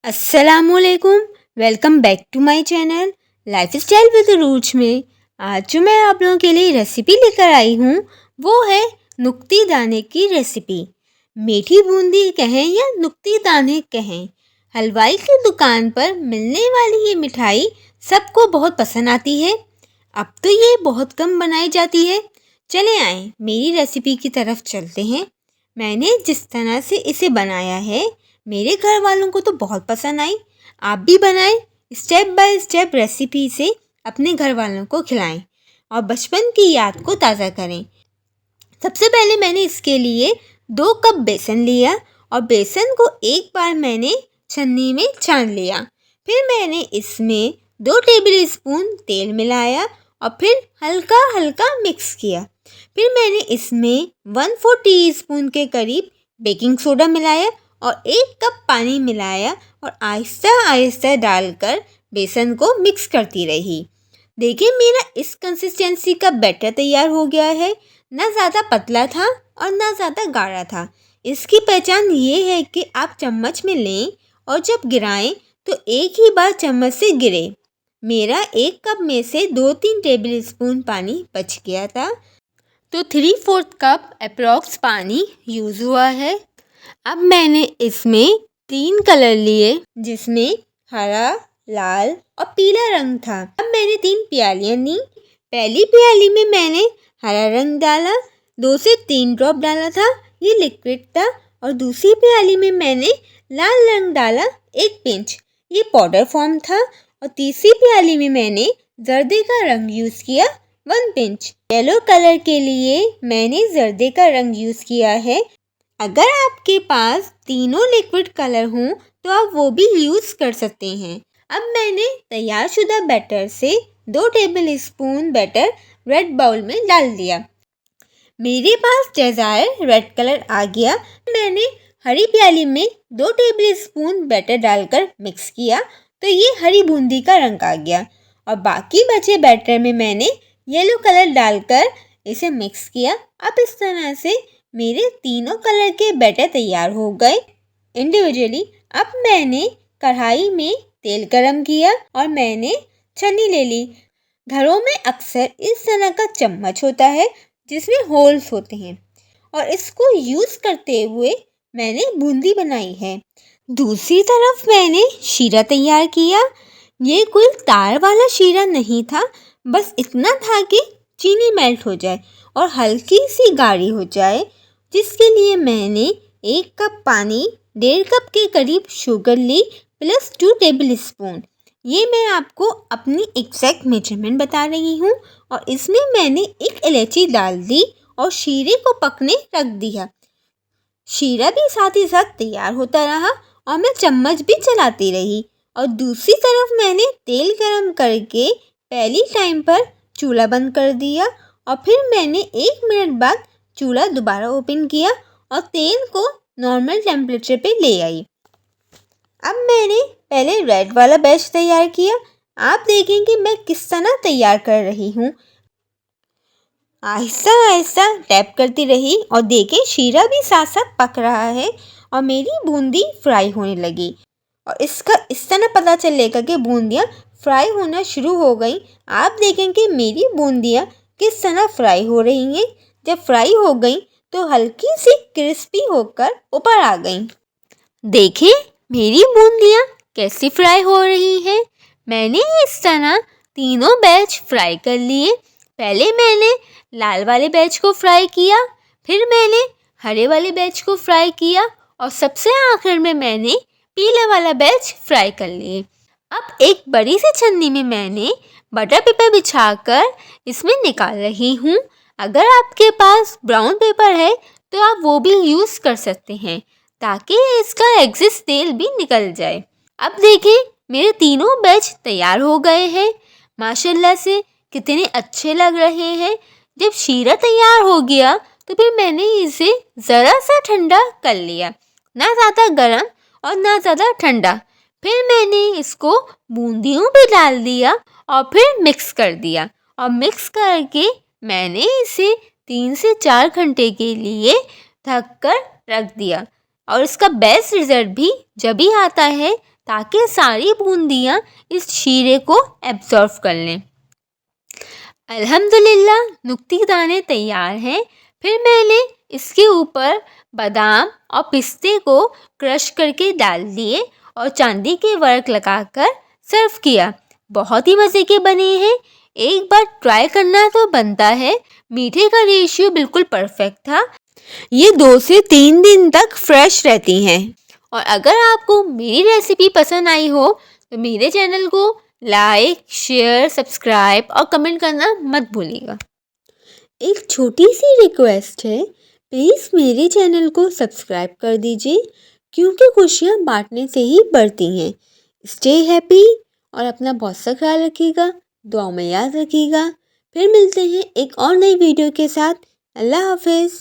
अस्सलामुअलैकुम। Welcome back to my channel life style with roots में। आज जो मैं आप लोगों के लिए रेसिपी लेकर आई हूँ वो है नुक्ती दाने की रेसिपी। मीठी बूंदी कहें या नुक्ती दाने कहें, हलवाई की दुकान पर मिलने वाली ये मिठाई सबको बहुत पसंद आती है। अब तो ये बहुत कम बनाई जाती है। चले आए मेरी रेसिपी की तरफ चलते हैं। मैंने जिस तरह से इसे बनाया है मेरे घर वालों को तो बहुत पसंद आई। आप भी बनाएं, स्टेप बाय स्टेप रेसिपी से अपने घर वालों को खिलाएं और बचपन की याद को ताज़ा करें। सबसे पहले मैंने इसके लिए 2 कप बेसन लिया और बेसन को एक बार मैंने छन्नी में छान लिया। फिर मैंने इसमें 2 टेबल स्पून तेल मिलाया और फिर हल्का हल्का मिक्स किया। फिर मैंने इसमें 1/4 टीस्पून के करीब बेकिंग सोडा मिलाया और 1 कप पानी मिलाया और आहिस्ता आहिस्ता डालकर बेसन को मिक्स करती रही। देखिए मेरा इस कंसिस्टेंसी का बैटर तैयार हो गया है। ना ज़्यादा पतला था और ना ज़्यादा गाढ़ा था। इसकी पहचान ये है कि आप चम्मच में लें और जब गिराएं तो एक ही बार चम्मच से गिरे। मेरा 1 कप में से 2-3 टेबल स्पून पानी बच गया था, तो 3/4 कप अप्रॉक्स पानी यूज़ हुआ है। अब मैंने इसमें 3 कलर लिए, जिसमें हरा, लाल और पीला रंग था। अब मैंने 3 प्यालियाँ ली। पहली प्याली में मैंने हरा रंग डाला, 2 से 3 ड्रॉप डाला था, ये लिक्विड था। और दूसरी प्याली में मैंने लाल रंग डाला 1 पिंच, ये पाउडर फॉर्म था। और तीसरी प्याली में मैंने जर्दे का रंग यूज़ किया 1 पिंच। येलो कलर के लिए मैंने जर्दे का रंग यूज़ किया है। अगर आपके पास तीनों लिक्विड कलर हों तो आप वो भी यूज़ कर सकते हैं। अब मैंने तैयारशुदा बैटर से 2 table spoon batter red bowl में डाल दिया। मेरे पास डिज़ायर रेड कलर आ गया। मैंने हरी प्याली में 2 टेबल स्पून बैटर डालकर मिक्स किया तो ये हरी बूंदी का रंग आ गया। और बाकी बचे बैटर में मैंने येलो कलर डालकर इसे मिक्स किया। अब इस तरह से मेरे तीनों कलर के बैटर तैयार हो गए इंडिविजुअली। अब मैंने कढ़ाई में तेल गरम किया और मैंने छन्नी ले ली। घरों में अक्सर इस तरह का चम्मच होता है जिसमें होल्स होते हैं और इसको यूज़ करते हुए मैंने बूंदी बनाई है। दूसरी तरफ मैंने शीरा तैयार किया। ये कोई तार वाला शीरा नहीं था, बस इतना था कि चीनी मेल्ट हो जाए और हल्की सी गाढ़ी हो जाए, जिसके लिए मैंने 1 कप पानी, 1.5 कप के करीब शुगर ली प्लस 2 टेबल स्पून। ये मैं आपको अपनी एग्जैक्ट मेजरमेंट बता रही हूँ। और इसमें मैंने 1 इलायची डाल दी और शीरे को पकने रख दिया। शीरा भी साथ ही साथ तैयार होता रहा और मैं चम्मच भी चलाती रही। और दूसरी तरफ मैंने तेल गरम करके पहली टाइम पर चूल्हा बंद कर दिया और फिर मैंने 1 मिनट बाद चूल्हा दोबारा ओपन किया और तेल को नॉर्मल टेम्परेचर पे ले आई। अब मैंने पहले रेड वाला बैच तैयार किया। आप देखें कि मैं किस तरह तैयार कर रही हूँ। आहिस्ता आहिस्ता टैप करती रही और देखें शीरा भी साथ साथ पक रहा है और मेरी बूंदी फ्राई होने लगी। और इसका इस तरह पता चलेगा कि बूंदियाँ फ्राई होना शुरू हो गई। आप देखें कि मेरी बूंदियाँ किस तरह फ्राई हो रही हैं। जब फ्राई हो गई तो हल्की सी क्रिस्पी होकर ऊपर आ गई। देखिए मेरी बूंदियाँ कैसी फ्राई हो रही हैं। मैंने इस तरह तीनों बैच फ्राई कर लिए। पहले मैंने लाल वाले बैच को फ्राई किया, फिर मैंने हरे वाले बैच को फ्राई किया और सबसे आखिर में मैंने पीला वाला बैच फ्राई कर लिए। अब एक बड़ी सी छन्नी में मैंने बटर पेपर बिछाकर इसमें निकाल रही हूँ। अगर आपके पास ब्राउन पेपर है तो आप वो भी यूज़ कर सकते हैं ताकि इसका एक्सेस तेल भी निकल जाए। अब देखें मेरे तीनों बैच तैयार हो गए हैं। माशाल्लाह से कितने अच्छे लग रहे हैं। जब शीरा तैयार हो गया तो फिर मैंने इसे ज़रा सा ठंडा कर लिया, ना ज़्यादा गर्म और ना ज़्यादा ठंडा। फिर मैंने इसको बूंदियों पे डाल दिया और फिर मिक्स कर दिया और मिक्स करके मैंने इसे 3 से 4 घंटे के लिए ढक कर रख दिया। और इसका बेस्ट रिज़ल्ट भी जब ही आता है ताकि सारी बूंदियाँ इस शीरे को एब्जॉर्व कर लें। अल्हम्दुलिल्लाह नुक्ती दाने तैयार हैं। फिर मैंने इसके ऊपर बादाम और पिस्ते को क्रश करके डाल दिए और चांदी के वर्क लगाकर सर्व किया। बहुत ही मज़े के बने हैं, एक बार ट्राई करना तो बनता है। मीठे का रेशियो बिल्कुल परफेक्ट था। ये 2 से 3 दिन तक फ्रेश रहती हैं। और अगर आपको मेरी रेसिपी पसंद आई हो तो मेरे चैनल को लाइक, शेयर, सब्सक्राइब और कमेंट करना मत भूलिएगा। एक छोटी सी रिक्वेस्ट है, प्लीज़ मेरे चैनल को सब्सक्राइब कर दीजिए क्योंकि खुशियाँ बांटने से ही बढ़ती हैं। स्टे हैप्पी और अपना बहुत सा ख्याल रखिएगा, दुआ में याद रखिएगा। फिर मिलते हैं एक और नई वीडियो के साथ। अल्लाह हाफिज़।